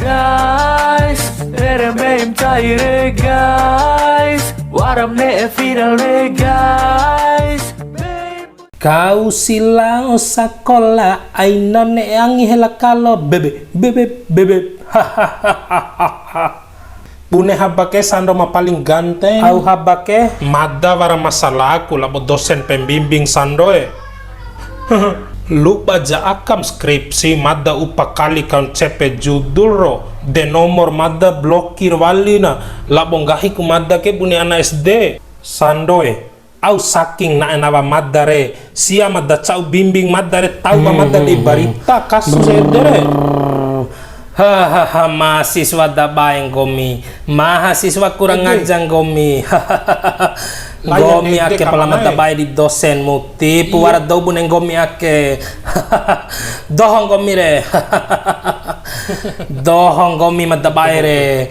guys, erem cair guys, waram ne viral guys. Kau silang sekolah, aina ne angi hela kalau bebe hahaha. Pune habake sando ma paling ganteng. Au habake madda wara masalah aku labo dosen pembimbing sandoe. Lupa ja akam skripsi madda upa kali konsep judul ro de nomor madda blokir walina labo ngahi ku madda ke bune ana SD sandoe. Au saking na enawa madda re sia madda cau bimbing madda re tau madda di barita kasus edere. Hahaha, mahasiswa dabaeng gomi, mahasiswa kurang ajang gomi. Gomi ake palamat dabay di dosen mo tipu wara daw buneng gomi ake. Dohong gomi re. Dohong gomi madabay re.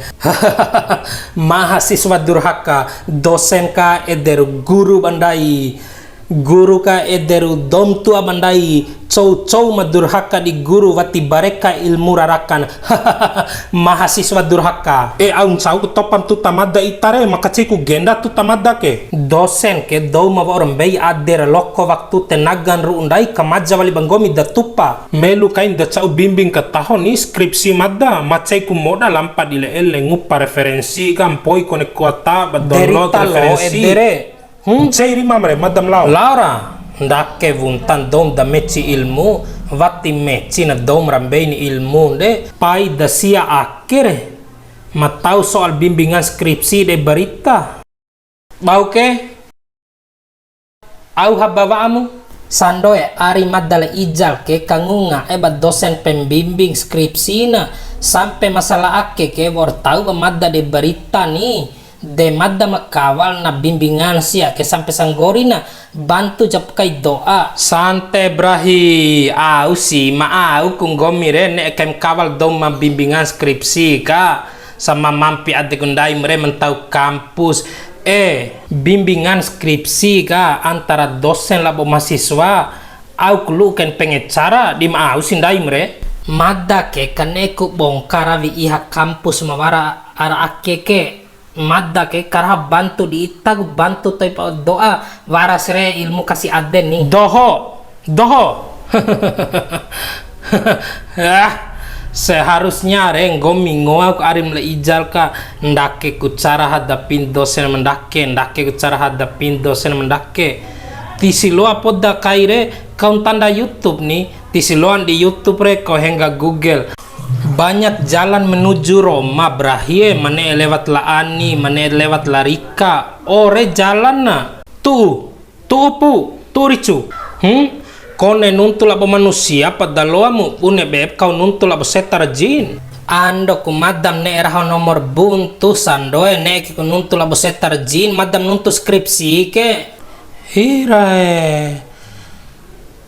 Mahasiswa durhaka, dosen ka ederu guru bandai. Guru ka ederu dom tua bandai, cow madurhaka di guru wati bareka ilmu rarakan. Mahasiswa durhaka aun cau topan tu tamada itare maka ciku genda tu tamada ke dosen ke dou ma orang bei ader lokko waktu tenagan ruundai kamaja wali banggomi da tupa melu kain da cau bimbing ke tahun ni skripsi madda macai ku moda lampa dile ele ngupa referensi gampoi kone kuata ba download referensi Ceri mamre madam Laura ndake vuntan dom da meci ilmu wati meci na dom rambei ni ilmu de pai da sia akhir matau soal bimbingan skripsi de berita bau ke au habawamu sandoe ari madala ijal ke kangunga eba dosen pembimbing skripsi na sampai masalah ake ke war tahu madda de berita nih de madda makawal na bimbingan siya ke sampai sanggori na bantu jap kay doa sante brahi au si maau kung gomire ne kem kawal dom ma bimbingan skripsi ka sama mampi ade gundai mere mentau kampus bimbingan skripsi ka antara dosen labo mahasiswa au kulu ken pengecara di maau sindai mere madda ke kaneku bongkara wi iha kampus mawara ara akeke madda ke karha bantu diitag bantu type doa waras re ilmu kasih aden nih doho seharusnya re gomi ngoak arim le ijal ka ndake ku cara hadapin dosen mendake ndake ku cara hadapin dosen mendake tisilo apoda kaire kaun tanda YouTube nih tisiloan di YouTube re kau hingga Google banyak jalan menuju Roma brahie mane lewat Laani mane lewat Larika ore jalan na tu ricu kone nuntul abo manusia padaloamu pune beb kau nuntul abo setar jin ando ku madam ne eraho nomor buntu sandoe ne ku nuntul abo setar jin madam nuntu skripsi ke hirae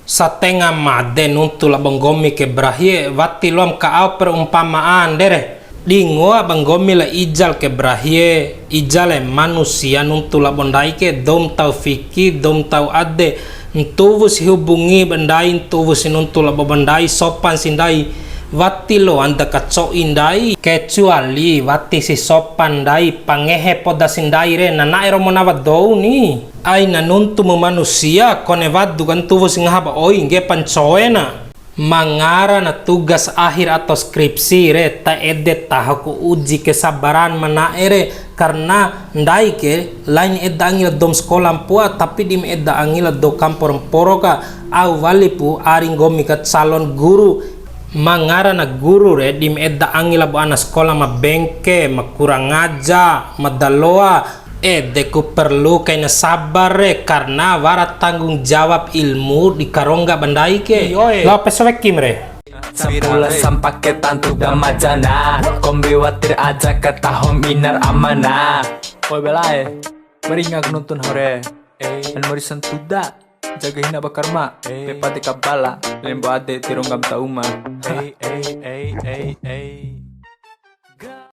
satengah made nuntul abang gomi ke brahie wati lom ka perumpamaan dere dingo abang gomi la ijal ke brahie ijale manusia nuntul abang dai ke dom tau fiki dom tau ade ntuvus hubungi bandai ntuvus nuntul abang bandai sopan sindai wati lo anda kaco indai kecuali wati si sopan dai pangehe poda sindai re nana ero monawat dou ni ay nanuntu manusia kone wadu kan tuvo sing haba oi nge pancoena mangara na tugas akhir atau skripsi re ta edet tahaku uji kesabaran mana ere karena ndai ke lain edda angila dom sekolah pua tapi dim edda angila do kampor poroka au walipu aring gomi ka calon guru mangara na guru re dim edda angila bu ana sekolah ma bengke ma kurang aja madaloa deku perlu kayaknya sabar re karena warat tanggung jawab ilmu di karongga bandai ke lopes wekim re Sapula sampaketan tu damajana kombi watir aja ketahom minar amana oi belai meringa nuntun hore an morisan tuda jaga hina bakarma pepati kabala lembo ade tironggam tauma